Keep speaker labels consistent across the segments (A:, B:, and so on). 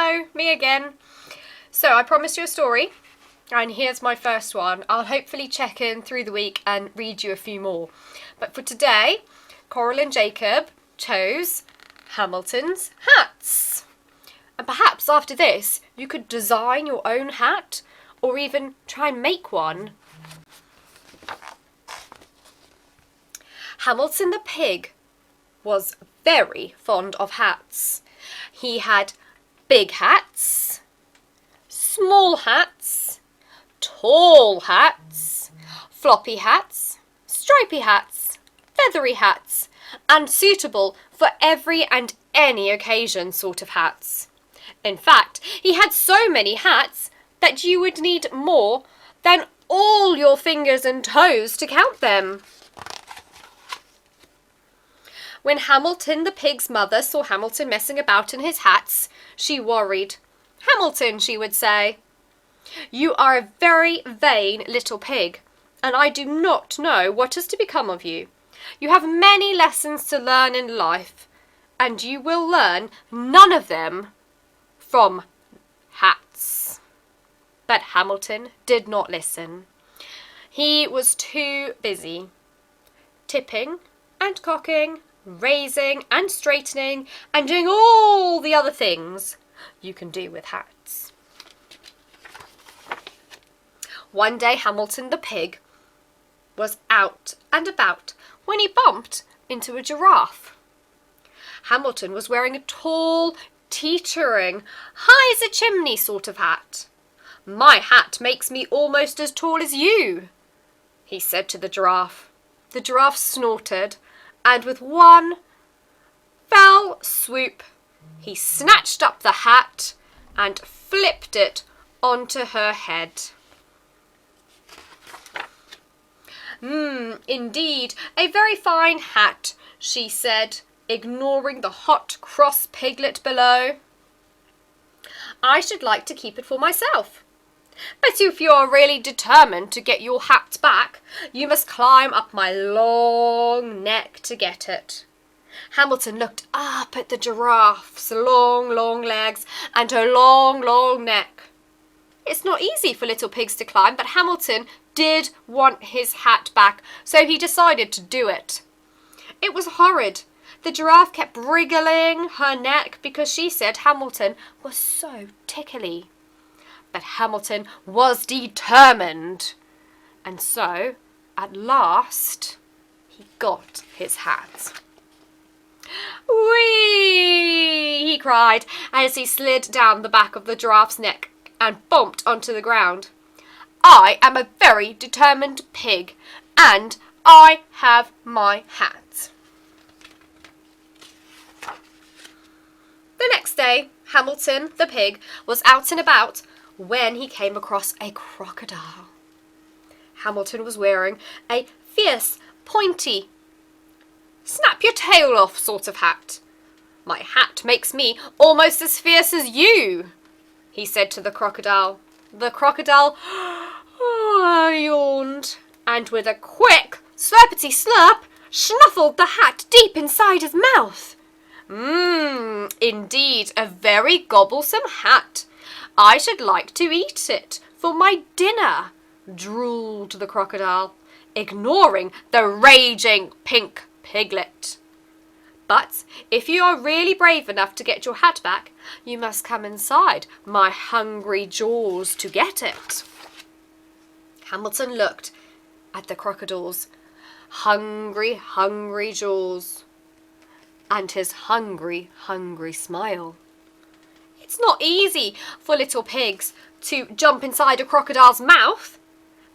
A: Hello, me again. So I promised you a story, and here's my first one. I'll hopefully check in through the week and read you a few more. But for today, Coral and Jacob chose Hamilton's hats. And perhaps after this, you could design your own hat, or even try and make one. Hamilton the pig was very fond of hats. He had big hats, small hats, tall hats, floppy hats, stripy hats, feathery hats, and suitable for every and any occasion sort of hats. In fact, he had so many hats that you would need more than all your fingers and toes to count them. When Hamilton the pig's mother saw Hamilton messing about in his hats, she worried. "Hamilton," she would say, "you are a very vain little pig, and I do not know what is to become of you. You have many lessons to learn in life, and you will learn none of them from hats." But Hamilton did not listen. He was too busy tipping and cocking, raising and straightening, and doing all the other things you can do with hats. One day Hamilton the pig was out and about when he bumped into a giraffe. Hamilton was wearing a tall, teetering, high as a chimney sort of hat. "My hat makes me almost as tall as you," he said to the giraffe. The giraffe snorted, and with one fell swoop, he snatched up the hat and flipped it onto her head. Indeed, a very fine hat," she said, ignoring the hot, cross piglet below. "I should like to keep it for myself. But if you are really determined to get your hat back, you must climb up my long neck to get it." Hamilton looked up at the giraffe's long, long legs and her long, long neck. It's not easy for little pigs to climb, but Hamilton did want his hat back, so he decided to do it. It was horrid. The giraffe kept wriggling her neck because she said Hamilton was so tickly. But Hamilton was determined, and so, at last, he got his hat. "Whee!" he cried as he slid down the back of the giraffe's neck and bumped onto the ground. "I am a very determined pig, and I have my hat." The next day, Hamilton the pig was out and about when he came across a crocodile. Hamilton was wearing a fierce, pointy, snap your tail off sort of hat. "My hat makes me almost as fierce as you," he said to the crocodile. The crocodile yawned, and with a quick slurpity slurp, snuffled the hat deep inside his mouth. Indeed, a very gobblesome hat. I should like to eat it for my dinner," drooled the crocodile, ignoring the raging pink piglet. "But if you are really brave enough to get your hat back, you must come inside my hungry jaws to get it." Hamilton looked at the crocodile's hungry, hungry jaws and his hungry, hungry smile. It's not easy for little pigs to jump inside a crocodile's mouth,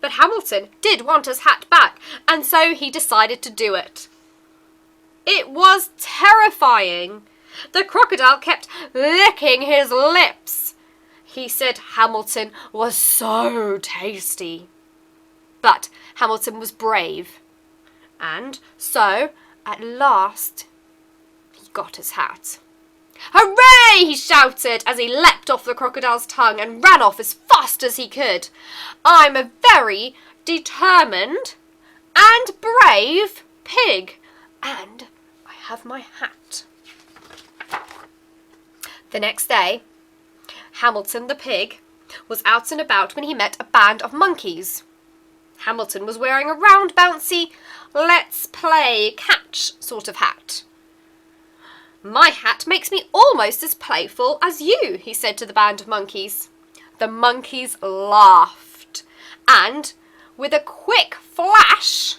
A: but Hamilton did want his hat back, and so he decided to do it. It was terrifying. The crocodile kept licking his lips. He said Hamilton was so tasty. But Hamilton was brave, and so, at last, he got his hat. "Hooray!" he shouted as he leapt off the crocodile's tongue and ran off as fast as he could. "I'm a very determined and brave pig, and I have my hat." The next day, Hamilton the pig was out and about when he met a band of monkeys. Hamilton was wearing a round, bouncy, let's play catch sort of hat. "My hat makes me almost as playful as you," he said to the band of monkeys. The monkeys laughed, and with a quick flash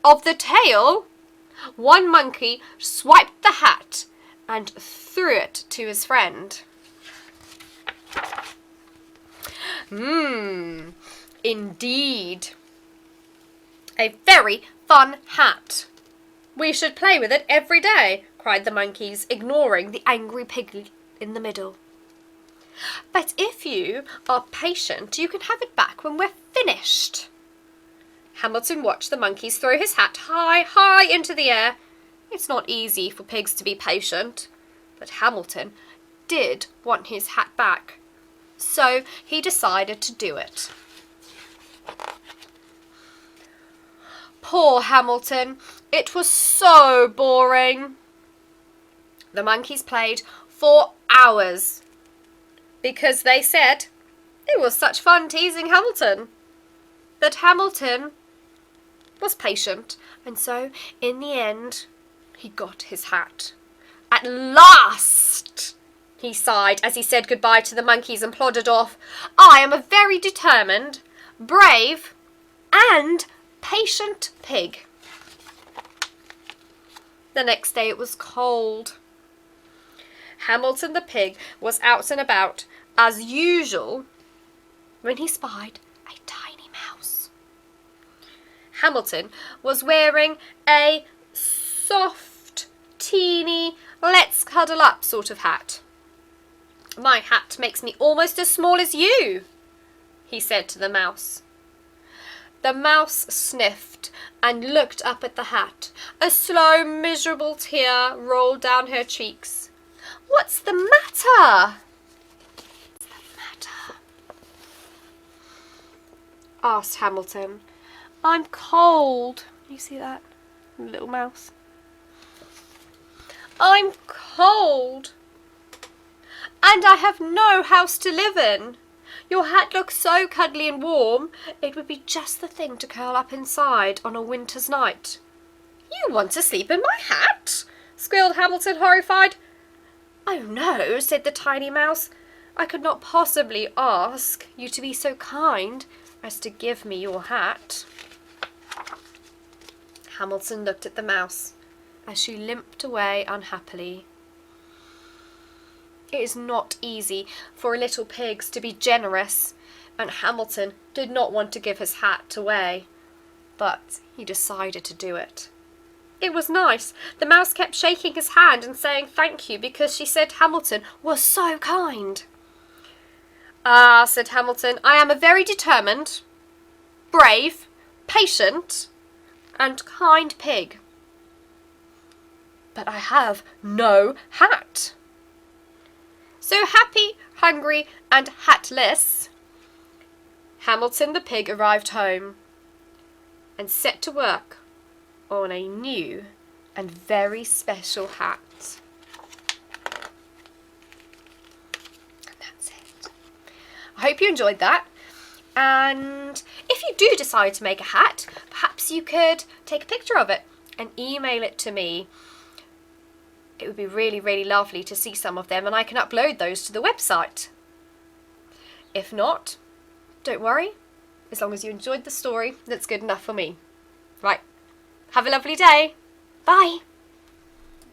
A: of the tail, one monkey swiped the hat and threw it to his friend. Indeed. A very fun hat. We should play with it every day, cried the monkeys, ignoring the angry pig in the middle. But if you are patient, you can have it back when we're finished. Hamilton watched the monkeys throw his hat high, high into the air. It's not easy for pigs to be patient, but Hamilton did want his hat back, so he decided to do it. Poor Hamilton, it was so boring. The monkeys played for hours because they said it was such fun teasing Hamilton. But Hamilton was patient, and so in the end he got his hat. At last, he sighed as he said goodbye to the monkeys and plodded off. I am a very determined, brave and patient pig. The next day it was cold. Hamilton the pig was out and about as usual when he spied a tiny mouse. Hamilton was wearing a soft, teeny, let's cuddle up sort of hat. My hat makes me almost as small as you, he said to the mouse. The mouse sniffed and looked up at the hat. A slow, miserable tear rolled down her cheeks. What's the matter? What's the matter? Asked Hamilton. I'm cold. You see that? Little mouse. I'm cold. And I have no house to live in. Your hat looks so cuddly and warm, it would be just the thing to curl up inside on a winter's night. You want to sleep in my hat? Squealed Hamilton, horrified. Oh no, said the tiny mouse. I could not possibly ask you to be so kind as to give me your hat. Hamilton looked at the mouse as she limped away unhappily. It is not easy for little pigs to be generous, and Hamilton did not want to give his hat away, but he decided to do it. It was nice. The mouse kept shaking his hand and saying thank you because she said Hamilton was so kind. Ah, said Hamilton, I am a very determined, brave, patient, and kind pig. But I have no hat. So happy, hungry, and hatless, Hamilton the pig arrived home and set to work on a new and very special hat. And that's it. I hope you enjoyed that. And if you do decide to make a hat, perhaps you could take a picture of it and email it to me. It would be really, really lovely to see some of them, and I can upload those to the website. If not, don't worry. As long as you enjoyed the story, that's good enough for me. Right. Have a lovely day. Bye.